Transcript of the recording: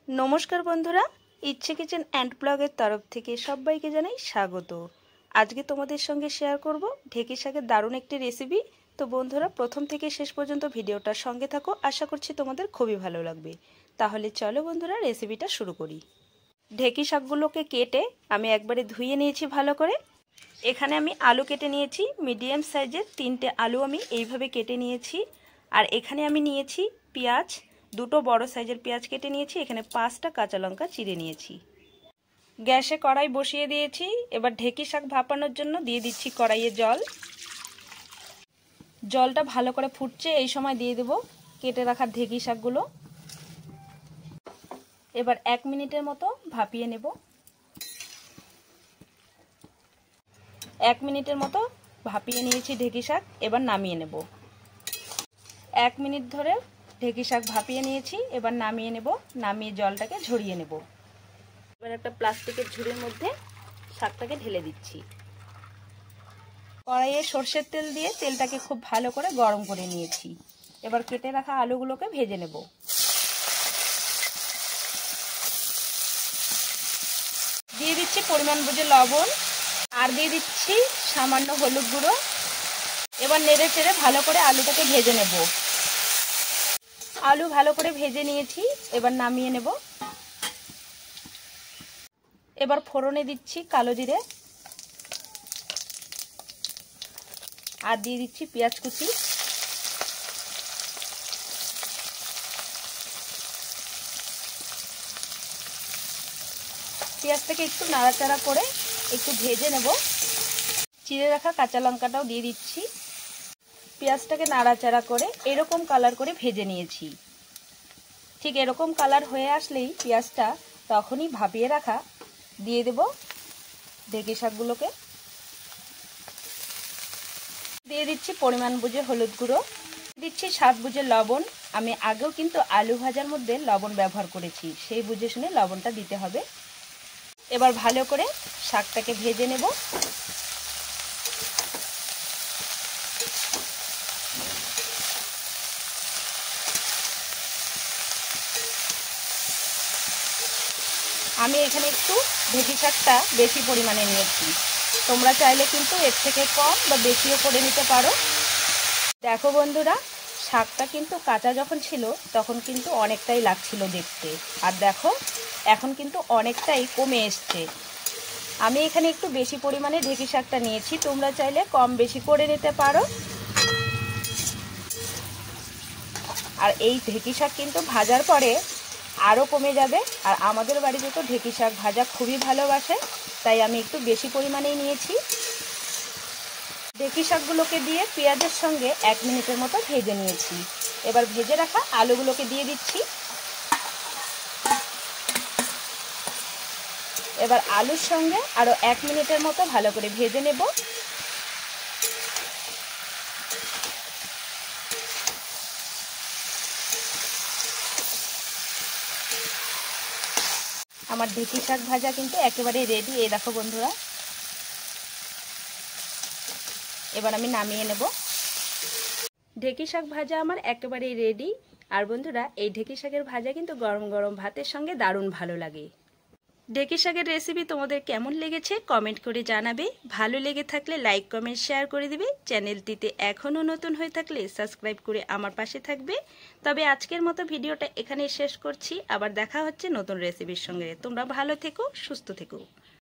নমস্কার বন্ধুরা, ইচ্ছে কিচেন অ্যান্ড ব্লগের তরফ থেকে সবাইকে জানাই স্বাগত। আজকে তোমাদের সঙ্গে শেয়ার করব ঢেঁকি শাকের দারুণ একটি রেসিপি। তো বন্ধুরা, প্রথম থেকে শেষ পর্যন্ত ভিডিওটার সঙ্গে থাকো, আশা করছি তোমাদের খুবই ভালো লাগবে। তাহলে চলো বন্ধুরা, রেসিপিটা শুরু করি। ঢেঁকি শাকগুলোকে কেটে আমি একবারে ধুয়ে নিয়েছি ভালো করে। এখানে আমি আলু কেটে নিয়েছি, মিডিয়াম সাইজের 3টে আলু আমি এইভাবে কেটে নিয়েছি। আর এখানে আমি নিয়েছি পেঁয়াজ, 2টো বড় সাইজের পেঁয়াজ কেটে নিয়েছি। এখানে 5টা কাঁচা লঙ্কা চিড়ে নিয়েছি। গ্যাসে কড়াই বসিয়ে দিয়েছি। এবার ঢেঁকি শাক ভাপানোর জন্য দিয়ে দিচ্ছি কড়াইয়ে জল। জলটা ভালো করে ফুটছে, এই সময় দিয়ে দেব কেটে রাখা ঢেঁকি শাকগুলো। এবার 1 মিনিটের মতো ভাপিয়ে নেব। 1 মিনিটের মতো ভাপিয়ে নিয়েছি ঢেঁকি শাক, এবার নামিয়ে নেব। 1 মিনিট ধরে ঢেঁকি শাক ভাপিয়ে নিয়েছি, এবার নামিয়ে নেব। নামিয়ে জলটাকে ঝরিয়ে নেব। এবার একটা প্লাস্টিকের ঝুড়ির মধ্যে শাকটাকে ঢেলে দিচ্ছি। কড়াইয়ে সর্ষের তেল দিয়ে তেলটাকে খুব ভালো করে গরম করে নিয়েছি। এবার কেটে রাখা আলুগুলোকে ভেজে নেব। দিয়ে দিচ্ছি পরিমাণ বুঝে লবণ, আর দিয়ে দিচ্ছি সামান্য হলুদ গুঁড়ো। এবার নেড়ে চেড়ে ভালো করে আলুটাকে ভেজে নেব। আলু ভালো করে ভেজে নিয়েছি, এবার নামিয়ে নেব। এবার ফোড়নে দিচ্ছি কালো জিরে, আর দিয়ে দিচ্ছি পেঁয়াজ কুচি। পেঁয়াজটাকে একটু নাড়াচাড়া করে একটু ভেজে নেব। চিড়ে রাখা কাঁচা লঙ্কাটাও দিয়ে দিচ্ছি। পেঁয়াজটাকে নাড়াচাড়া করে এরকম কালার করে ভেজে নিয়েছি। ঠিক এরকম কালার হয়ে আসলেই পেঁয়াজটা তখনই ভাপিয়ে রাখা দিয়ে দেব ঢেঁকি শাকগুলোকে। দিয়ে দিচ্ছি পরিমাণ বুঝে হলুদ গুঁড়ো, দিচ্ছি স্বাদ বুঝে লবণ। আমি আগেও কিন্তু আলু ভাজার মধ্যে লবণ ব্যবহার করেছি, সেই বুঝে শুনে লবণটা দিতে হবে। এবার ভালো করে শাকটাকে ভেজে নেব। আমি এখানে একটু ঢেঁকি শাকটা বেশি পরিমাণে নিয়েছি, তোমরা চাইলে কিন্তু এর থেকে কম বা বেশিও করে নিতে পারো। দেখো বন্ধুরা, শাকটা কিন্তু কাঁচা যখন ছিল তখন কিন্তু অনেকটাই লাগছিল দেখতে, আর দেখো এখন কিন্তু অনেকটাই কমে এসছে। আমি এখানে একটু বেশি পরিমাণে ঢেঁকি শাকটা নিয়েছি, তোমরা চাইলে কম বেশি করে নিতে পারো। আর এই ঢেঁকি শাক কিন্তু ভাজার পরে আরও কমে যাবে। আর আমাদের বাড়িতে তো ঢেঁকি শাক ভাজা খুবই ভালোবাসে, তাই আমি একটু বেশি পরিমাণেই নিয়েছি। ঢেঁকি শাকগুলোকে দিয়ে পেঁয়াজের সঙ্গে 1 মিনিটের মতো ভেজে নিয়েছি। এবার ভেজে রাখা আলুগুলোকে দিয়ে দিচ্ছি। এবার আলুর সঙ্গে আরও 1 মিনিটের মতো ভালো করে ভেজে নেব। আমার ঢেঁকি শাক ভাজা কিন্তু একেবারে রেডি। এই দেখো বন্ধুরা, এবার আমি নামিয়ে নেব। ঢেঁকি শাক ভাজা আমার একেবারেই রেডি। আর বন্ধুরা, এই ঢেঁকি শাকের ভাজা কিন্তু গরম গরম ভাতের সঙ্গে দারুণ ভালো লাগে। ঢেঁকি শাকের রেসিপি তোমাদের কেমন লেগেছে কমেন্ট করে জানাবে। ভালো লেগে থাকলে লাইক কমেন্ট শেয়ার করে দিবে। চ্যানেলটিতে এখনও নতুন হয়ে থাকলে সাবস্ক্রাইব করে আমার পাশে থাকবে। তবে আজকের মতো ভিডিওটা এখানেই শেষ করছি। আবার দেখা হচ্ছে নতুন রেসিপির সঙ্গে। তোমরা ভালো থেকো, সুস্থ থেকো।